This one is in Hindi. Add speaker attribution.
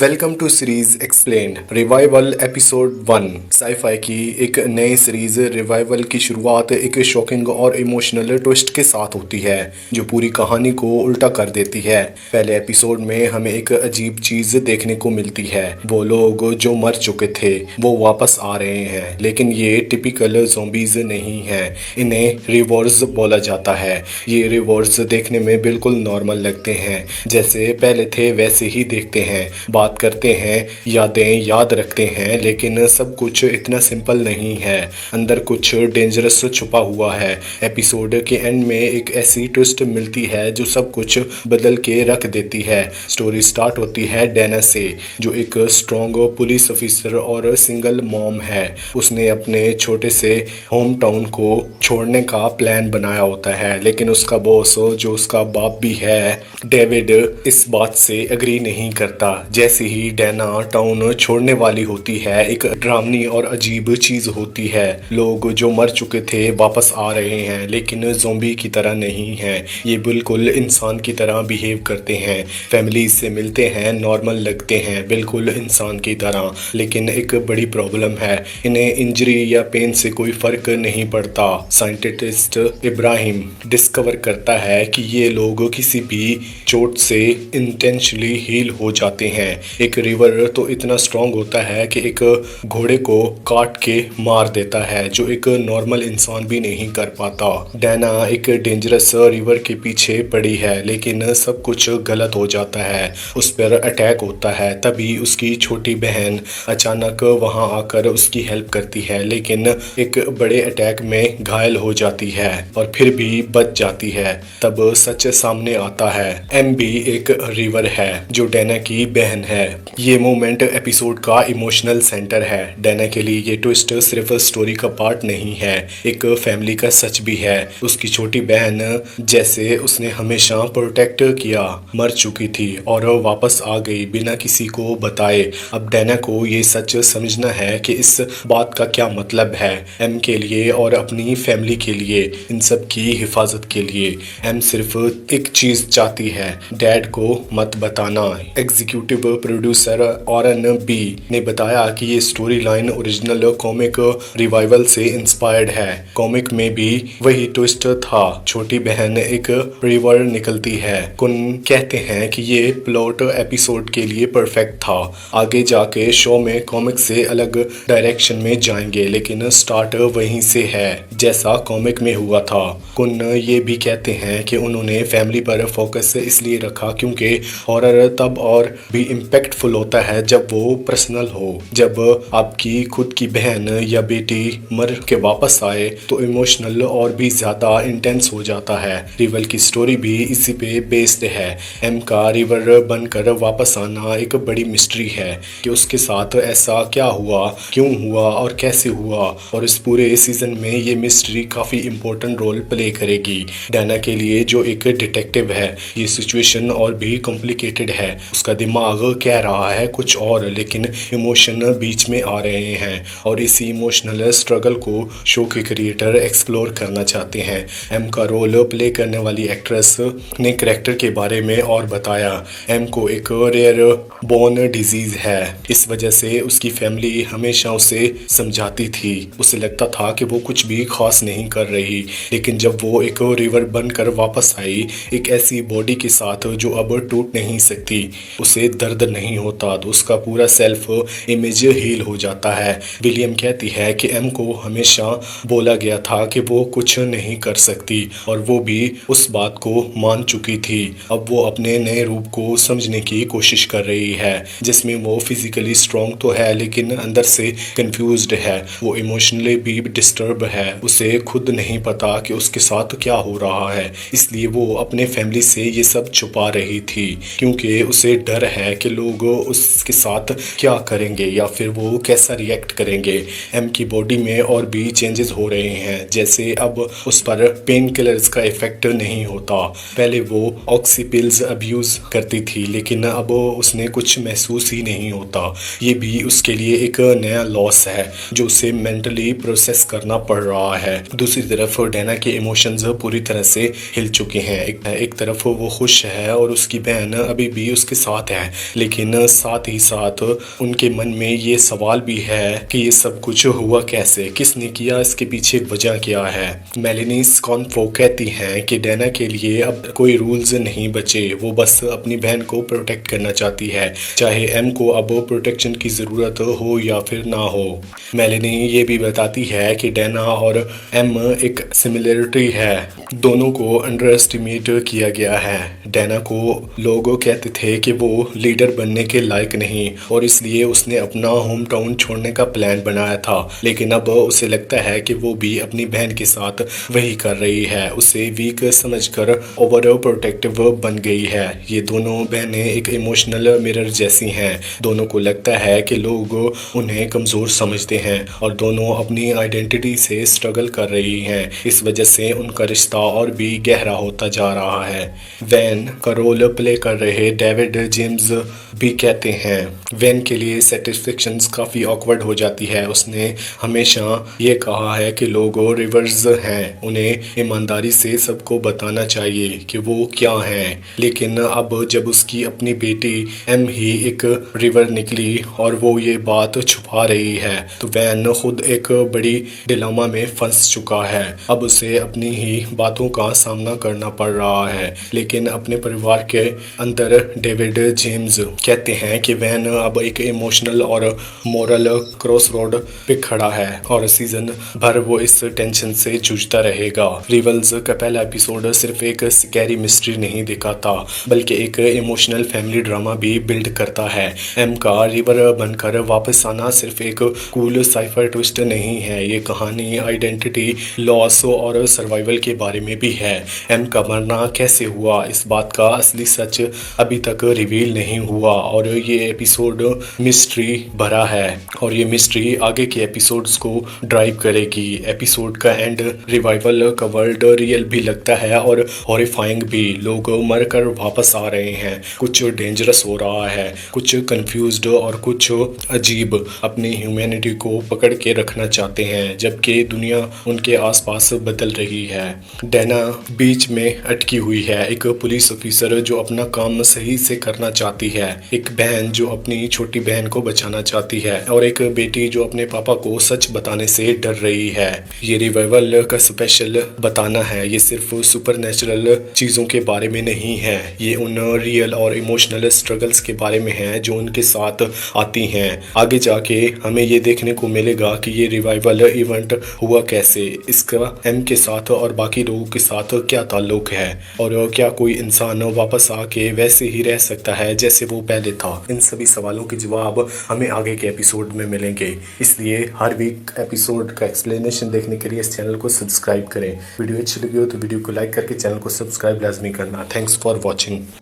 Speaker 1: Welcome to series explained revival episode 1। Sci fi की एक नई सीरीज रिवाइवल की शुरुआत एक शॉकिंग और इमोशनल ट्विस्ट के साथ होती है जो पूरी कहानी को उल्टा कर देती है। पहले एपिसोड में हमें एक अजीब चीज देखने को मिलती है। वो लोग जो मर चुके थे वो वापस आ रहे हैं, लेकिन ये टिपिकल ज़ॉम्बीज नहीं है। इन्हें रिवॉर्स बोला जाता है। ये रिवॉर्स देखने में बिल्कुल नॉर्मल लगते हैं, जैसे पहले थे वैसे ही देखते हैं, बात करते हैं, यादें याद रखते हैं, लेकिन सब कुछ इतना सिंपल नहीं है। अंदर कुछ डेंजरस छुपा हुआ है। एपिसोड के एंड में एक ऐसी ट्विस्ट मिलती है जो सब कुछ बदल के रख देती है। स्टोरी स्टार्ट होती है डैना से, जो एक स्ट्रॉन्ग पुलिस ऑफिसर और सिंगल मॉम है। उसने अपने छोटे से होम टाउन को छोड़ने का प्लान बनाया होता है, लेकिन उसका बॉस, जो उसका बाप भी है, डेविड, इस बात से एग्री नहीं करता। जैसे ही डैना टाउन छोड़ने वाली होती है, एक डरावनी और अजीब चीज होती है। लोग जो मर चुके थे वापस आ रहे हैं, लेकिन ज़ॉम्बी की तरह नहीं है। ये बिल्कुल इंसान की तरह बिहेव करते हैं, फैमिली से मिलते हैं, नॉर्मल लगते हैं, बिल्कुल इंसान की तरह। लेकिन एक बड़ी प्रॉब्लम है, इन्हें इंजरी या पेन से कोई फर्क नहीं पड़ता। साइंटिस्ट इब्राहिम डिस्कवर करता है कि ये लोग किसी भी चोट से इंटेंशनली हील हो जाते हैं। एक रिवर तो इतना स्ट्रांग होता है कि एक घोड़े को काट के मार देता है, जो एक नॉर्मल इंसान भी नहीं कर पाता। डैना एक डेंजरस रिवर के पीछे पड़ी है, लेकिन सब कुछ गलत हो जाता है। उस पर अटैक होता है। तभी उसकी छोटी बहन अचानक वहां आकर उसकी हेल्प करती है, लेकिन एक बड़े अटैक में घायल हो जाती है और फिर भी बच जाती है। तब सच सामने आता है, एम भी एक रिवर है जो डैना की बहन है। ये मोमेंट एपिसोड का इमोशनल सेंटर है। डैना के लिए ये ट्विस्ट सिर्फ स्टोरी का पार्ट नहीं है, एक फैमिली का सच भी है। उसकी छोटी बहन, जैसे उसने हमेशा प्रोटेक्ट किया, मर चुकी थी और वापस आ गई बिना किसी को बताए। अब डैना को ये सच समझना है कि इस बात का क्या मतलब है एम के लिए और अपनी फैमिली के लिए, इन सब की हिफाजत के लिए। एम सिर्फ एक चीज चाहती है, डैड को मत बताना। एग्जीक्यूटिव प्रोड्यूसर ऑरन बी ने बताया कि ये story line original comic revival से इंस्पायर्ड है। कॉमिक में भी वही ट्विस्ट था, छोटी बहन एक रिवर निकलती है। कुन कहते हैं कि ये प्लॉट एपिसोड के लिए परफेक्ट था। आगे जाके शो में कॉमिक से अलग डायरेक्शन में जाएंगे, लेकिन स्टार्ट वहीं से है जैसा कॉमिक में हुआ था। कुन ये भी कहते हैं कि उन्होंने फैमिली पर फोकस इसलिए रखा क्योंकि हॉरर तब और भी इम्पैक्टफुल होता है जब वो पर्सनल हो। जब आपकी खुद की बहन या बेटी मर के वापस आए तो इमोशनल और भी ज़्यादा इंटेंस हो जाता है। रिवर की स्टोरी भी इसी पे बेस्ड है। एम का रिवर बनकर वापस आना एक बड़ी मिस्ट्री है कि उसके साथ ऐसा क्या हुआ, क्यों हुआ और कैसे हुआ, और इस पूरे सीजन में ये मिस्ट्री काफ़ी इम्पोर्टेंट रोल प्ले करेगी। डैना के लिए, जो एक डिटेक्टिव है, ये सिचुएशन और भी कॉम्प्लिकेटेड है। उसका दिमाग कह रहा है कुछ और, लेकिन इमोशन बीच में आ रहे हैं, और इसी इमोशनल स्ट्रगल को शो के क्रिएटर एक्सप्लोर करना चाहते हैं। एम का रोल प्ले करने वाली एक्ट्रेस ने कैरेक्टर के बारे में और बताया, एम को एक रेयर बोन डिजीज है। इस वजह से उसकी फैमिली हमेशा उसे समझाती थी। उसे लगता था कि वो कुछ भी खास नहीं कर रही, लेकिन जब वो एक रिवर बनकर वापस आई, एक ऐसी बॉडी के साथ जो अब टूट नहीं सकती, उसे दर्द नहीं होता, तो उसका पूरा सेल्फ इमेज हील हो जाता है। विलियम कहती है कि एम को हमेशा बोला गया था कि वो कुछ नहीं कर सकती, और वो भी उस बात को मान चुकी थी। अब वो अपने नए रूप को समझने की कोशिश कर रही है, जिसमें वो फिजिकली स्ट्रॉन्ग तो है, लेकिन अंदर से कंफ्यूज्ड है। वो इमोशनली भी डिस्टर्ब है। उसे खुद नहीं पता कि उसके साथ क्या हो रहा है, इसलिए वो अपने फैमिली से ये सब छुपा रही थी, क्योंकि उसे डर है कि लोग उसके साथ क्या करेंगे या फिर वो कैसा रिएक्ट करेंगे। एम की बॉडी में और भी चेंजेस हो रहे हैं, जैसे अब उस पर पेन किलर्स का इफेक्ट नहीं होता। पहले वो ऑक्सी पिल्स अब्यूज करती थी, लेकिन अब उसने कुछ महसूस ही नहीं होता। ये भी उसके लिए एक नया लॉस है जो उसे मेंटली प्रोसेस करना पड़ रहा है। दूसरी तरफ डैना के इमोशंस पूरी तरह से हिल चुके हैं। एक तरफ वो खुश है और उसकी बहन अभी भी उसके साथ है, लेकिन लेकिन साथ ही साथ उनके मन में ये सवाल भी है कि ये सब कुछ हुआ कैसे, किसने किया, इसके पीछे वजह क्या है। मेलेनी स्कॉनफो कहती हैं कि डैना के लिए अब कोई रूल्स नहीं बचे, वो बस अपनी बहन को प्रोटेक्ट करना चाहती है, चाहे एम को अब प्रोटेक्शन की ज़रूरत हो या फिर ना हो। मेलेनी ये भी बताती है कि डैना और एम एक सिमिलरिटी है, दोनों को अंडर एस्टिमेट किया गया है। डैना को लोग कहते थे कि वो लीडर बनने के लायक नहीं और इसलिए उसने अपना होम टाउन छोड़ने का प्लान बनाया था, लेकिन अब उसे लगता है कि वो भी अपनी बहन के साथ वही कर रही है, उसे वीक समझकर ओवर प्रोटेक्टिव बन गई है। ये दोनों बहनें एक इमोशनल मिरर जैसी हैं, दोनों को लगता है कि लोग उन्हें कमज़ोर समझते हैं और दोनों अपनी आइडेंटिटी से स्ट्रगल कर रही हैं। इस वजह से उनका रिश्ता और भी गहरा होता जा रहा है। वैन का रोल प्ले कर रहे डेविड जेम्स भी कहते हैं वैन के लिए सेटिस्फेक्शंस काफ़ी ऑकवर्ड हो जाती है। उसने हमेशा ये कहा है कि लोग रिवर्स हैं, उन्हें ईमानदारी से सबको बताना चाहिए कि वो क्या हैं, लेकिन अब जब उसकी अपनी बेटी एम ही एक रिवर निकली और वो ये बात छुपा रही है तो वैन खुद एक बड़ी डिलेमा में फंस चुका है। अब उसे अपनी ही बातों का सामना करना पड़ रहा है, लेकिन अपने परिवार के अंदर डेविड जेम्स कहते हैं कि वैन अब एक इमोशनल और मोरल क्रॉस रोड पे खड़ा है और सीजन भर वो इस टेंशन से जूझता रहेगा। रिवल्स का पहला एपिसोड सिर्फ एक स्कैरी मिस्ट्री नहीं दिखाता बल्कि एक इमोशनल फैमिली ड्रामा भी बिल्ड करता है। एम का रिवर बनकर वापस आना सिर्फ एक कूल साइफर ट्विस्ट नहीं है, ये कहानी आइडेंटिटी, लॉस और सर्वाइवल के बारे में भी है। एम का मरना कैसे हुआ, इस बात का असली सच अभी तक रिवील नहीं हुआ और ये एपिसोड मिस्ट्री भरा है और ये मिस्ट्री आगे के एपिसोड्स को ड्राइव करेगी। एपिसोड का एंड रिवाइवल का वर्ल्ड रियल भी लगता है और हॉरिफाइंग भी। लोग मर कर वापस आ रहे हैं, कुछ डेंजरस हो रहा है, कुछ कंफ्यूज्ड और कुछ अजीब अपनी ह्यूमैनिटी को पकड़ के रखना चाहते हैं जबकि दुनिया उनके आसपास बदल रही है। डैना बीच में अटकी हुई है, एक पुलिस ऑफिसर जो अपना काम सही से करना चाहती है, एक बहन जो अपनी छोटी बहन को बचाना चाहती है और एक बेटी जो अपने पापा को सच बताने से डर रही है। ये रिवाइवल का स्पेशल बताना है, ये सिर्फ सुपरनेचुरल चीज़ों के बारे में नहीं है, ये उन रियल और इमोशनल स्ट्रगल्स के बारे में है जो उनके साथ आती हैं। आगे जाके हमें ये देखने को मिलेगा कि ये रिवाइवल इवेंट हुआ कैसे, इसका एम के साथ और बाकी लोगों के साथ क्या ताल्लुक है और क्या कोई इंसान वापस आके वैसे ही रह सकता है जैसे वो पहले था। इन सभी सवालों के जवाब हमें आगे के एपिसोड में मिलेंगे, इसलिए हर वीक एपिसोड का एक्सप्लेनेशन देखने के लिए इस चैनल को सब्सक्राइब करें। वीडियो अच्छी लगी हो तो वीडियो को लाइक करके चैनल को सब्सक्राइब लाजमी करना। Thanks for watching.